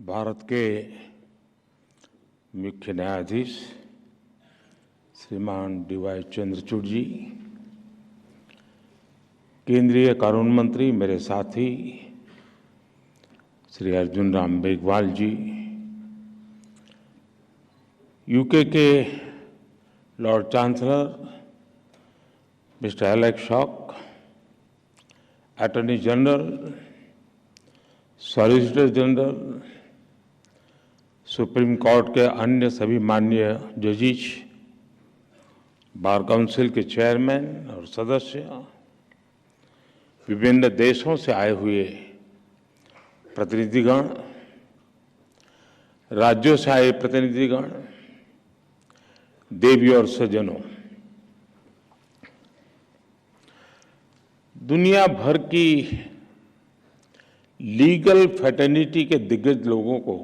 भारत के मुख्य न्यायाधीश श्रीमान डी.वाई. चंद्रचूड़ जी, केंद्रीय कानून मंत्री मेरे साथी श्री अर्जुन राम मेघवाल जी, यूके के Lord chancellor mister Alex shock, attorney general, solicitor general, supreme court के अन्य सभी माननीय जजिस, बार काउंसिल के चेयरमैन और सदस्य, विभिन्न देशों से आए हुए प्रतिनिधिगण, राज्यों से आए प्रतिनिधिगण, देवी और सज्जनों, दुनिया भर की लीगल फ्रेटर्निटी के दिग्गज लोगों को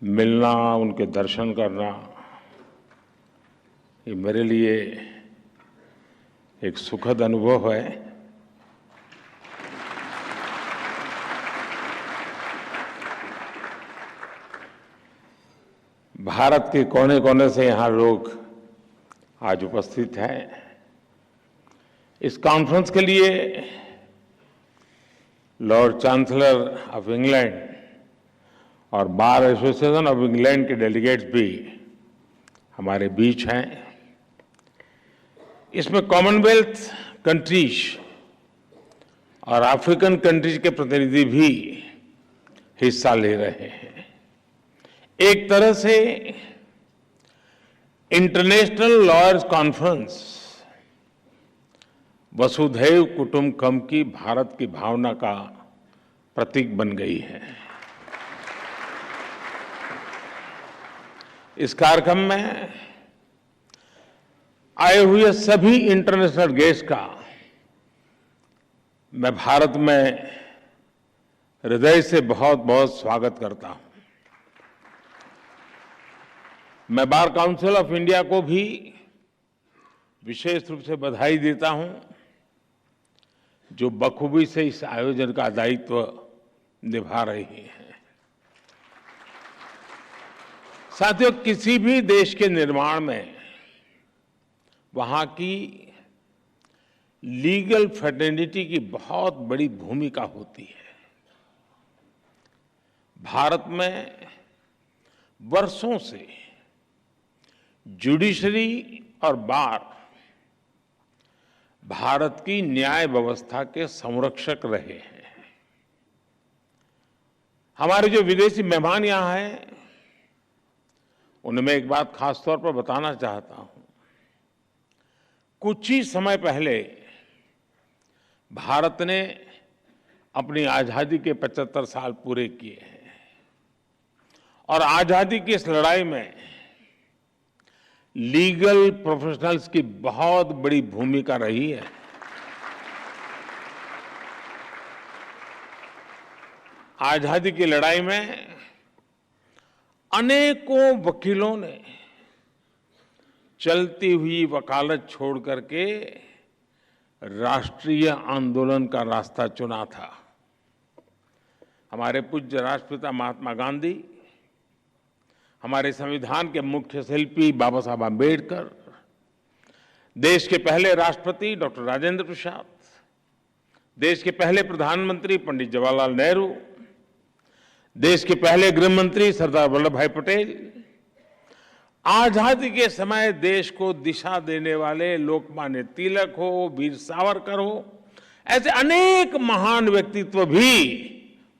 मिलना, उनके दर्शन करना, ये मेरे लिए एक सुखद अनुभव है। भारत के कोने कोने से यहाँ लोग आज उपस्थित हैं। इस कॉन्फ्रेंस के लिए लॉर्ड चांसलर ऑफ इंग्लैंड और बार एसोसिएशन ऑफ इंग्लैंड के डेलीगेट्स भी हमारे बीच हैं। इसमें कॉमनवेल्थ कंट्रीज और अफ्रीकन कंट्रीज के प्रतिनिधि भी हिस्सा ले रहे हैं। एक तरह से इंटरनेशनल लॉयर्स कॉन्फ्रेंस वसुधैव कुटुंबकम की भारत की भावना का प्रतीक बन गई है। इस कार्यक्रम में आए हुए सभी इंटरनेशनल गेस्ट का मैं भारत में हृदय से बहुत बहुत स्वागत करता हूं। मैं बार काउंसिल ऑफ इंडिया को भी विशेष रूप से बधाई देता हूं, जो बखूबी से इस आयोजन का दायित्व निभा रही है। साथियों, किसी भी देश के निर्माण में वहां की लीगल फ्रेटर्निटी की बहुत बड़ी भूमिका होती है। भारत में वर्षों से जुडिशरी और बार भारत की न्याय व्यवस्था के संरक्षक रहे हैं। हमारे जो विदेशी मेहमान यहां हैं, उन्हें मैं एक बात खास तौर पर बताना चाहता हूं। कुछ ही समय पहले भारत ने अपनी आजादी के 75 साल पूरे किए हैं और आजादी की इस लड़ाई में लीगल प्रोफेशनल्स की बहुत बड़ी भूमिका रही है। आजादी की लड़ाई में अनेकों वकीलों ने चलती हुई वकालत छोड़ करके राष्ट्रीय आंदोलन का रास्ता चुना था। हमारे पूज्य राष्ट्रपिता महात्मा गांधी, हमारे संविधान के मुख्य शिल्पी बाबा साहब आम्बेडकर, देश के पहले राष्ट्रपति डॉक्टर राजेंद्र प्रसाद, देश के पहले प्रधानमंत्री पंडित जवाहरलाल नेहरू, देश के पहले गृह मंत्री सरदार वल्लभ भाई पटेल, आजादी के समय देश को दिशा देने वाले लोकमान्य तिलक हो, वीर सावरकर हो, ऐसे अनेक महान व्यक्तित्व भी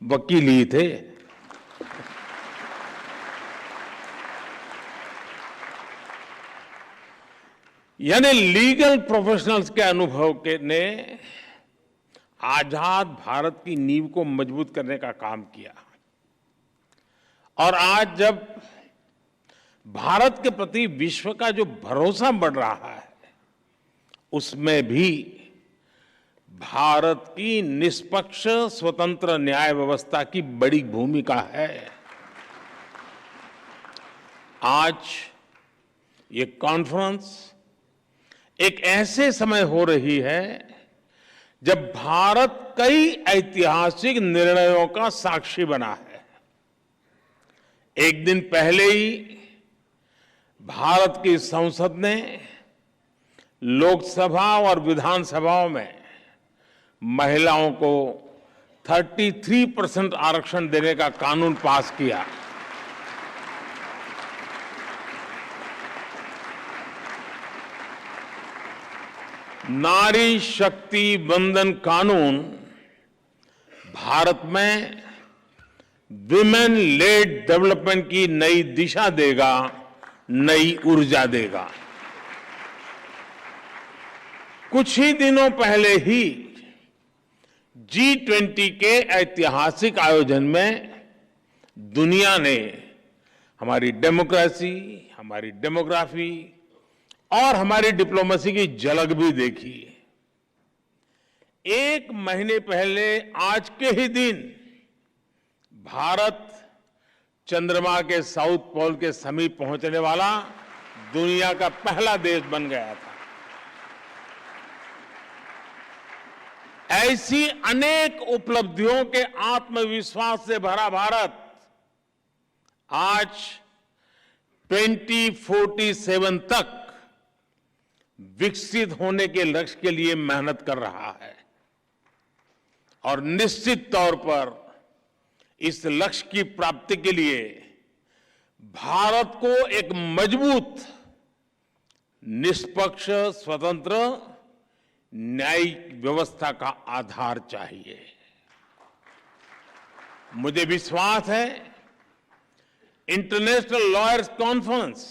वकील ही थे। यानी लीगल प्रोफेशनल्स के अनुभव के ने आजाद भारत की नींव को मजबूत करने का काम किया। और आज जब भारत के प्रति विश्व का जो भरोसा बढ़ रहा है, उसमें भी भारत की निष्पक्ष स्वतंत्र न्याय व्यवस्था की बड़ी भूमिका है। आज ये कॉन्फ्रेंस एक ऐसे समय हो रही है जब भारत कई ऐतिहासिक निर्णयों का साक्षी बना है। एक दिन पहले ही भारत की संसद ने लोकसभा और विधानसभाओं में महिलाओं को 33% आरक्षण देने का कानून पास किया। नारी शक्ति वंदन कानून भारत में विमेन लेड डेवलपमेंट की नई दिशा देगा, नई ऊर्जा देगा। कुछ ही दिनों पहले ही G20 के ऐतिहासिक आयोजन में दुनिया ने हमारी डेमोक्रेसी, हमारी डेमोग्राफी और हमारी डिप्लोमेसी की झलक भी देखी। एक महीने पहले आज के ही दिन भारत चंद्रमा के साउथ पोल के समीप पहुंचने वाला दुनिया का पहला देश बन गया था। ऐसी अनेक उपलब्धियों के आत्मविश्वास से भरा भारत आज 2047 तक विकसित होने के लक्ष्य के लिए मेहनत कर रहा है और निश्चित तौर पर इस लक्ष्य की प्राप्ति के लिए भारत को एक मजबूत, निष्पक्ष, स्वतंत्र न्यायिक व्यवस्था का आधार चाहिए। मुझे विश्वास है इंटरनेशनल लॉयर्स कॉन्फ्रेंस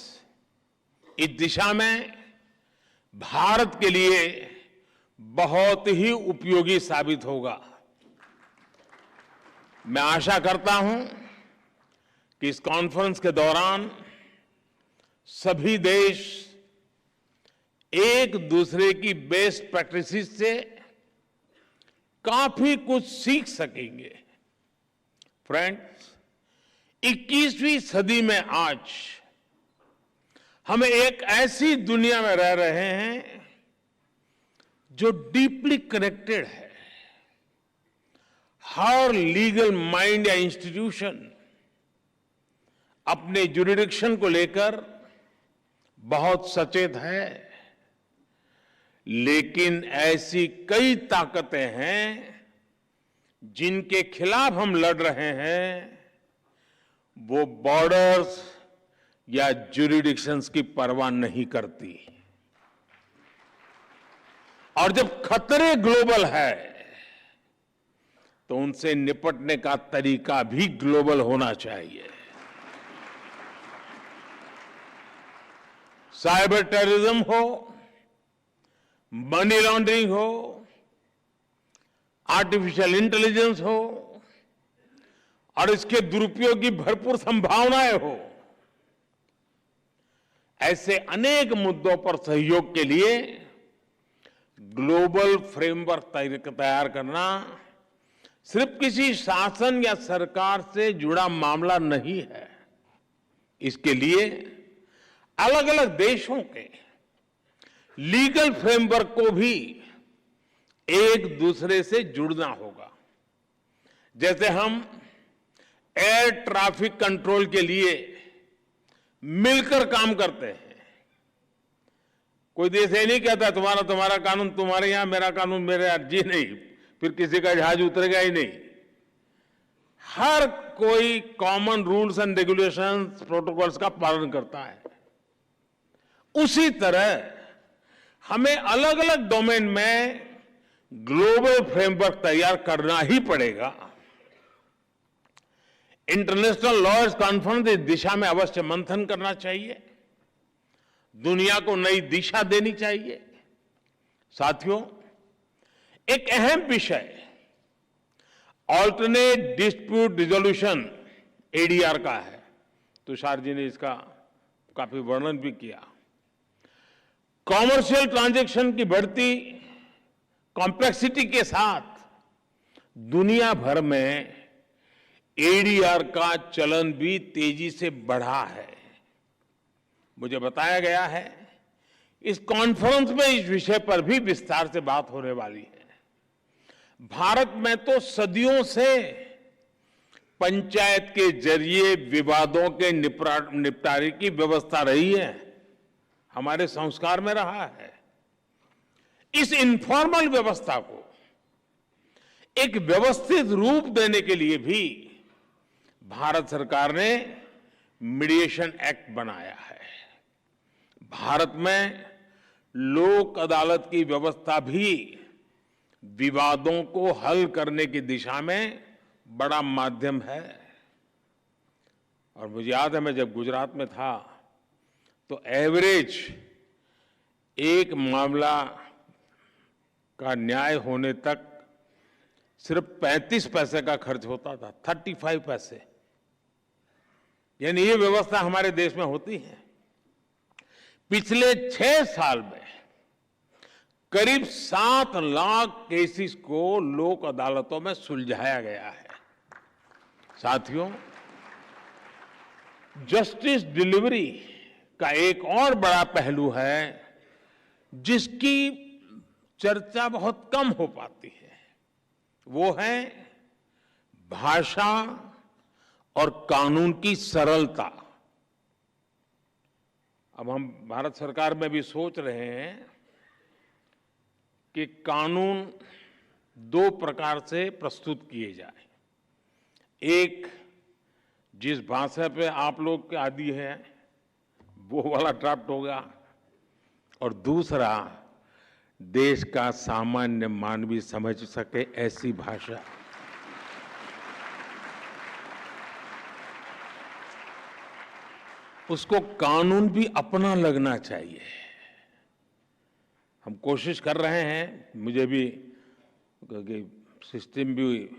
इस दिशा में भारत के लिए बहुत ही उपयोगी साबित होगा। मैं आशा करता हूं कि इस कॉन्फ्रेंस के दौरान सभी देश एक दूसरे की बेस्ट प्रैक्टिसेस से काफी कुछ सीख सकेंगे। फ्रेंड्स, 21वीं सदी में आज हम एक ऐसी दुनिया में रह रहे हैं जो डीपली कनेक्टेड है। हर लीगल माइंड या इंस्टीट्यूशन अपने ज्यूरिडिक्शन को लेकर बहुत सचेत है, लेकिन ऐसी कई ताकतें हैं जिनके खिलाफ हम लड़ रहे हैं। वो बॉर्डर्स या ज्यूरिडिक्शंस की परवाह नहीं करती। और जब खतरे ग्लोबल है तो उनसे निपटने का तरीका भी ग्लोबल होना चाहिए। साइबर टेररिज्म हो, मनी लॉन्ड्रिंग हो, आर्टिफिशियल इंटेलिजेंस हो और इसके दुरुपयोग की भरपूर संभावनाएं हो, ऐसे अनेक मुद्दों पर सहयोग के लिए ग्लोबल फ्रेमवर्क तैयार करना सिर्फ किसी शासन या सरकार से जुड़ा मामला नहीं है। इसके लिए अलग अलग देशों के लीगल फ्रेमवर्क को भी एक दूसरे से जुड़ना होगा। जैसे हम एयर ट्रैफिक कंट्रोल के लिए मिलकर काम करते हैं। कोई देश ये नहीं कहता तुम्हारा कानून तुम्हारे यहां, मेरा कानून मेरे यहां। जी नहीं, फिर किसी का जहाज उतरेगा ही नहीं। हर कोई common rules and regulations, protocols का पालन करता है। उसी तरह हमें अलग अलग डोमेन में ग्लोबल फ्रेमवर्क तैयार करना ही पड़ेगा। इंटरनेशनल लॉयर्स कॉन्फ्रेंस इस दिशा में अवश्य मंथन करना चाहिए, दुनिया को नई दिशा देनी चाहिए। साथियों, एक अहम विषय ऑल्टरनेट डिस्प्यूट रिजोल्यूशन एडीआर का है। तुषार जी ने इसका काफी वर्णन भी किया। कॉमर्शियल ट्रांजैक्शन की बढ़ती कॉम्प्लेक्सिटी के साथ दुनिया भर में एडीआर का चलन भी तेजी से बढ़ा है। मुझे बताया गया है इस कॉन्फ्रेंस में इस विषय पर भी विस्तार से बात होने वाली है। भारत में तो सदियों से पंचायत के जरिए विवादों के निपटारे की व्यवस्था रही है, हमारे संस्कार में रहा है। इस इनफॉर्मल व्यवस्था को एक व्यवस्थित रूप देने के लिए भी भारत सरकार ने मीडिएशन एक्ट बनाया है। भारत में लोक अदालत की व्यवस्था भी विवादों को हल करने की दिशा में बड़ा माध्यम है। और मुझे याद है, मैं जब गुजरात में था तो एवरेज एक मामला का न्याय होने तक सिर्फ 35 पैसे का खर्च होता था, 35 पैसे। यानी ये व्यवस्था हमारे देश में होती है। पिछले 6 साल में करीब 7 लाख केसेस को लोक अदालतों में सुलझाया गया है। साथियों, जस्टिस डिलीवरी का एक और बड़ा पहलू है जिसकी चर्चा बहुत कम हो पाती है, वो है भाषा और कानून की सरलता। अब हम भारत सरकार में भी सोच रहे हैं कि कानून 2 प्रकार से प्रस्तुत किए जाए। एक, जिस भाषा पे आप लोग के आदी हैं वो वाला ड्राफ्ट होगा, और दूसरा देश का सामान्य मानवी समझ सके ऐसी भाषा। उसको कानून भी अपना लगना चाहिए। हम कोशिश कर रहे हैं, मुझे भी सिस्टम भी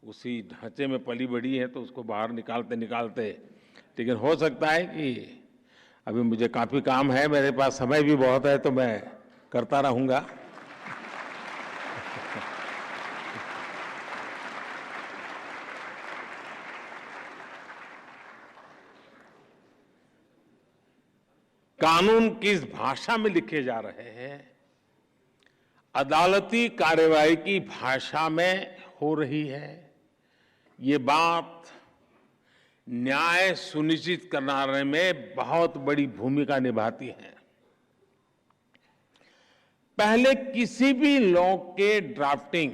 उसी ढांचे में पली बड़ी है तो उसको बाहर निकालते निकालते, लेकिन हो सकता है कि अभी मुझे काफी काम है, मेरे पास समय भी बहुत है, तो मैं करता रहूंगा। कानून किस भाषा में लिखे जा रहे हैं, अदालती कार्यवाही की भाषा में हो रही है, ये बात न्याय सुनिश्चित कराने में बहुत बड़ी भूमिका निभाती है। पहले किसी भी लॉ के ड्राफ्टिंग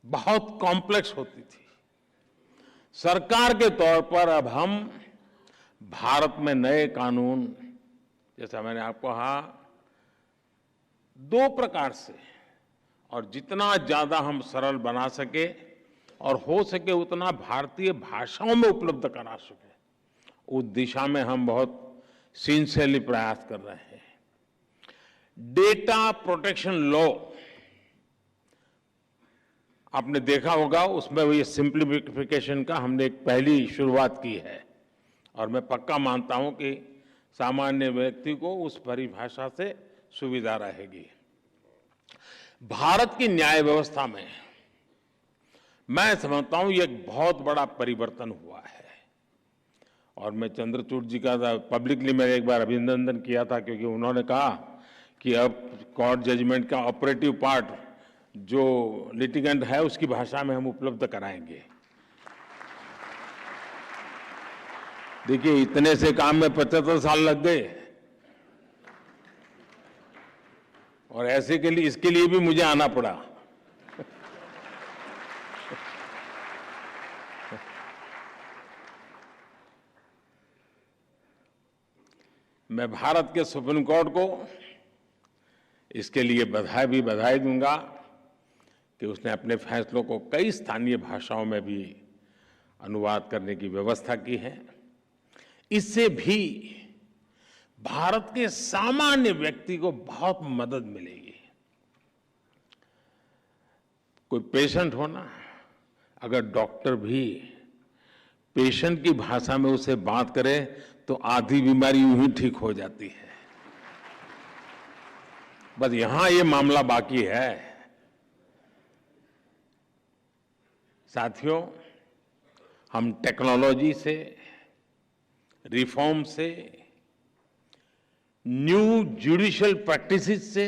बहुत कॉम्प्लेक्स होती थी। सरकार के तौर पर अब हम भारत में नए कानून, जैसा मैंने आपको कहा, 2 प्रकार से, और जितना ज्यादा हम सरल बना सके और हो सके उतना भारतीय भाषाओं में उपलब्ध करा सके, उस दिशा में हम बहुत सिंसियरली प्रयास कर रहे हैं। डेटा प्रोटेक्शन लॉ आपने देखा होगा, उसमें ये सिंप्लीफिकेशन का हमने एक पहली शुरुआत की है, और मैं पक्का मानता हूं कि सामान्य व्यक्ति को उस परिभाषा से सुविधा रहेगी। भारत की न्याय व्यवस्था में मैं समझता हूं ये एक बहुत बड़ा परिवर्तन हुआ है, और मैं चंद्रचूड़ जी का पब्लिकली मैंने एक बार अभिनंदन किया था, क्योंकि उन्होंने कहा कि अब कोर्ट जजमेंट का ऑपरेटिव पार्ट जो लिटिगेंट है उसकी भाषा में हम उपलब्ध कराएंगे। देखिए, इतने से काम में 75 साल लग गए, और ऐसे के लिए, इसके लिए भी मुझे आना पड़ा। मैं भारत के सुप्रीम कोर्ट को इसके लिए बधाई दूंगा कि उसने अपने फैसलों को कई स्थानीय भाषाओं में भी अनुवाद करने की व्यवस्था की है। इससे भी भारत के सामान्य व्यक्ति को बहुत मदद मिलेगी। कोई पेशेंट हो ना, अगर डॉक्टर भी पेशेंट की भाषा में उसे बात करे तो आधी बीमारी यूं ही ठीक हो जाती है। बस यहां ये मामला बाकी है। साथियों, हम टेक्नोलॉजी से, रिफॉर्म से, न्यू जुडिशियल प्रैक्टिसेस से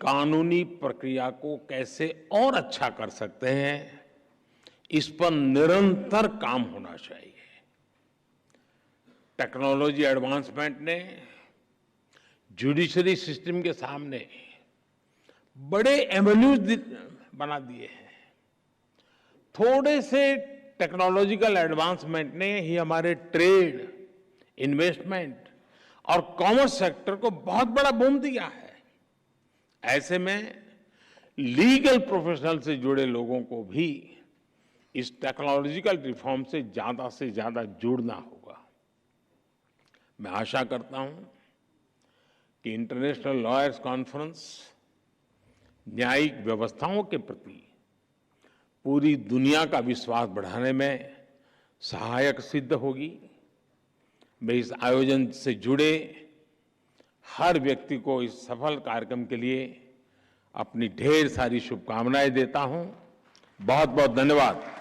कानूनी प्रक्रिया को कैसे और अच्छा कर सकते हैं, इस पर निरंतर काम होना चाहिए। टेक्नोलॉजी एडवांसमेंट ने जुडिशरी सिस्टम के सामने बड़े एवेन्यूज बना दिए हैं। थोड़े से टेक्नोलॉजिकल एडवांसमेंट ने ही हमारे ट्रेड, इन्वेस्टमेंट और कॉमर्स सेक्टर को बहुत बड़ा बूम दिया है। ऐसे में लीगल प्रोफेशनल से जुड़े लोगों को भी इस टेक्नोलॉजिकल रिफॉर्म से ज्यादा जुड़ना होगा। मैं आशा करता हूं कि इंटरनेशनल लॉयर्स कॉन्फ्रेंस न्यायिक व्यवस्थाओं के प्रति पूरी दुनिया का विश्वास बढ़ाने में सहायक सिद्ध होगी। मैं इस आयोजन से जुड़े हर व्यक्ति को इस सफल कार्यक्रम के लिए अपनी ढेर सारी शुभकामनाएं देता हूं। बहुत बहुत धन्यवाद।